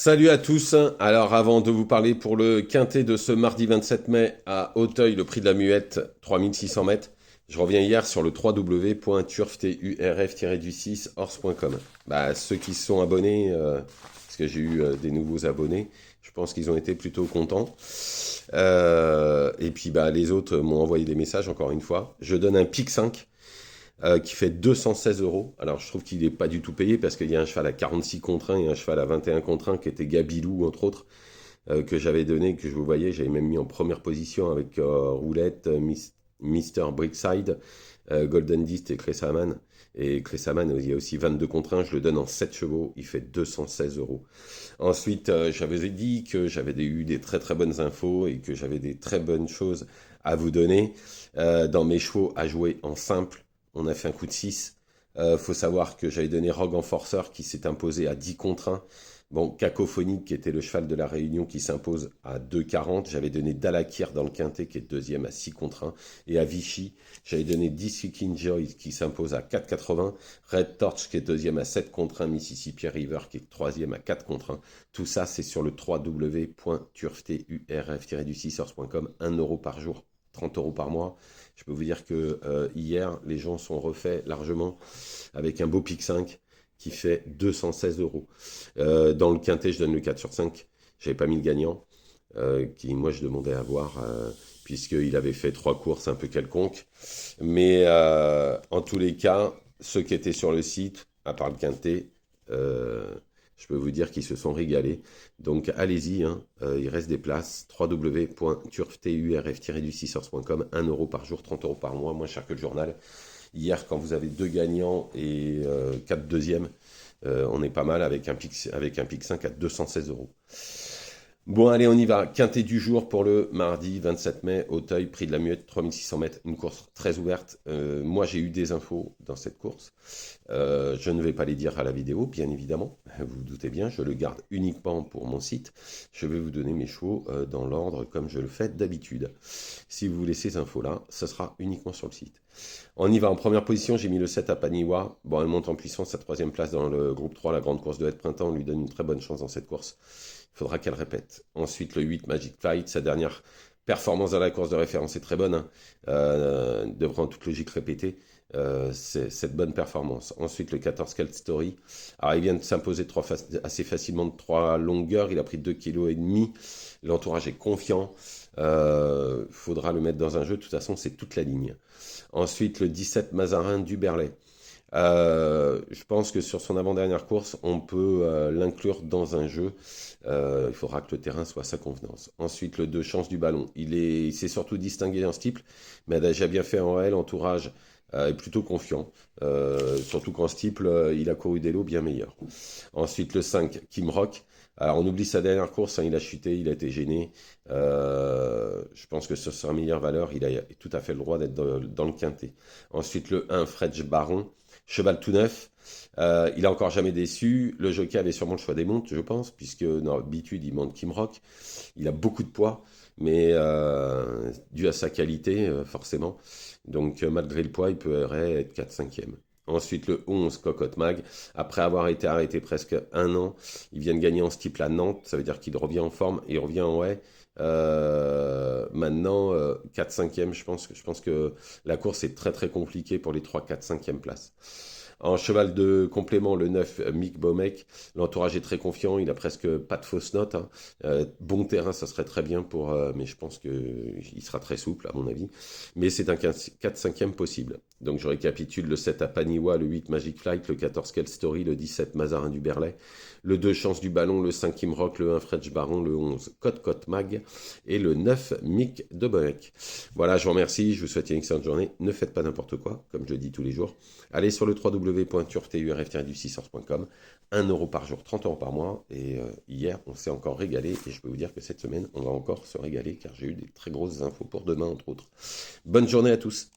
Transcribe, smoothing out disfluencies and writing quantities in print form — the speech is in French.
Salut à tous. Alors avant de vous parler pour le quintet de ce mardi 27 mai à Auteuil, le prix de la muette, 3600 mètres, je reviens hier sur le www.turf-du6horse.com. Ceux qui se sont abonnés, parce que j'ai eu des nouveaux abonnés, je pense qu'ils ont été plutôt contents. Et puis les autres m'ont envoyé des messages encore une fois. Je donne un pic 5 qui fait 216 euros. Alors je trouve qu'il n'est pas du tout payé parce qu'il y a un cheval à 46 contre 1 et un cheval à 21 contre 1 qui était Gabilou entre autres, que j'avais donné, que je vous voyais, j'avais même mis en première position avec Roulette, Mister Brickside, Golden Dist et Cressaman. Et Cressaman, il y a aussi 22 contre 1, je le donne en 7 chevaux, il fait 216 euros. Ensuite, j'avais dit que j'avais eu des très très bonnes infos et que j'avais des très bonnes choses à vous donner dans mes chevaux à jouer en simple. On a fait un coup de 6. Faut savoir que j'avais donné Rogue Enforcer qui s'est imposé à 10 contre 1. Bon, Cacophonique qui était le cheval de la Réunion qui s'impose à 2,40. J'avais donné Dalakir dans le quintet qui est deuxième à 6 contre 1. Et à Vichy, j'avais donné Disseeking Joy qui s'impose à 4,80. Red Torch qui est deuxième à 7 contre 1. Mississippi River qui est troisième à 4 contre 1. Tout ça, c'est sur le www.turf-du6horse.com. 1 euro par jour, 30 euros par mois. Je peux vous dire que hier, les gens sont refaits largement avec un beau pic 5 qui fait 216 euros. Dans le quintet, je donne le 4 sur 5. J'avais pas mis le gagnant, qui moi je demandais à voir, puisqu'il avait fait 3 courses un peu quelconques. Mais en tous les cas, ceux qui étaient sur le site, à part le quintet, je peux vous dire qu'ils se sont régalés. Donc allez-y, hein, il reste des places. www.turf-du6horse.com, 1 euro par jour, 30 euros par mois, moins cher que le journal. Hier, quand vous avez 2 gagnants et 4 deuxièmes, on est pas mal avec un pic 5 à 216 euros. Bon, allez, on y va. Quintet du jour pour le mardi 27 mai, Auteuil, prix de la muette, 3600 mètres, une course très ouverte. Moi, j'ai eu des infos dans cette course. Je ne vais pas les dire à la vidéo, bien évidemment. Vous vous doutez bien, je le garde uniquement pour mon site. Je vais vous donner mes chevaux dans l'ordre comme je le fais d'habitude. Si vous voulez ces infos-là, ce sera uniquement sur le site. On y va. En première position, j'ai mis le 7 à Paniwa. Bon, elle monte en puissance, sa troisième place dans le groupe 3, la grande course de Haute Printemps. On lui donne une très bonne chance dans cette course. Il faudra qu'elle répète. Ensuite, le 8, Magic Flight, sa dernière performance dans la course de référence est très bonne. Hein. Devrait en toute logique répéter cette bonne performance. Ensuite, le 14, Celt Story. Alors, il vient de s'imposer assez facilement de 3 longueurs. Il a pris 2,5 kg. L'entourage est confiant. Faudra le mettre dans un jeu. De toute façon, c'est toute la ligne. Ensuite, le 17, Mazarin du Berlay. Je pense que sur son avant-dernière course, on peut l'inclure dans un jeu. Il faudra que le terrain soit à sa convenance. Ensuite, le 2, Chance du Ballon. Il s'est surtout distingué en steeple, mais a déjà bien fait en réel. Entourage est plutôt confiant. Surtout qu'en steeple, il a couru des lots bien meilleurs. Ensuite, le 5, Kim Rock. Alors, on oublie sa dernière course, hein, il a chuté, il a été gêné. Je pense que sur sa meilleure valeur, il a tout à fait le droit d'être dans le quintet. Ensuite, le 1, Fredge Baron. Cheval tout neuf. Il a encore jamais déçu. Le jockey avait sûrement le choix des montes, je pense, puisque d'habitude, il monte Kim Rock. Il a beaucoup de poids, mais dû à sa qualité, forcément. Donc, malgré le poids, il pourrait être 4-5e. Ensuite, le 11, Cocotte Mag. Après avoir été arrêté presque 1 an, il vient de gagner en steeple à Nantes. Ça veut dire qu'il revient en forme. Il revient en haie. Maintenant, 4-5e, je pense que la course est très très compliquée pour les 3, 4, 5e places. En cheval de complément, le 9, Mick Bomek. L'entourage est très confiant, il a presque pas de fausses notes. Hein. Bon terrain, ça serait très bien pour. Mais je pense qu'il sera très souple, à mon avis. Mais c'est un 4-5e possible. Donc je récapitule le 7 à Paniwa, le 8 Magic Flight, le 14 Kell Story, le 17 Mazarin du Berlay, le 2 Chance du Ballon, le 5 Kim Rock, le 1 French Baron, le 11 Cote Mag et le 9 Mick de Bomek. Voilà, je vous remercie, je vous souhaite une excellente journée. Ne faites pas n'importe quoi, comme je le dis tous les jours. Allez sur le www.turf-du6horse.com, 1 euro par jour, 30 euros par mois. Et hier, on s'est encore régalé. Et je peux vous dire que cette semaine, on va encore se régaler car j'ai eu des très grosses infos pour demain, entre autres. Bonne journée à tous.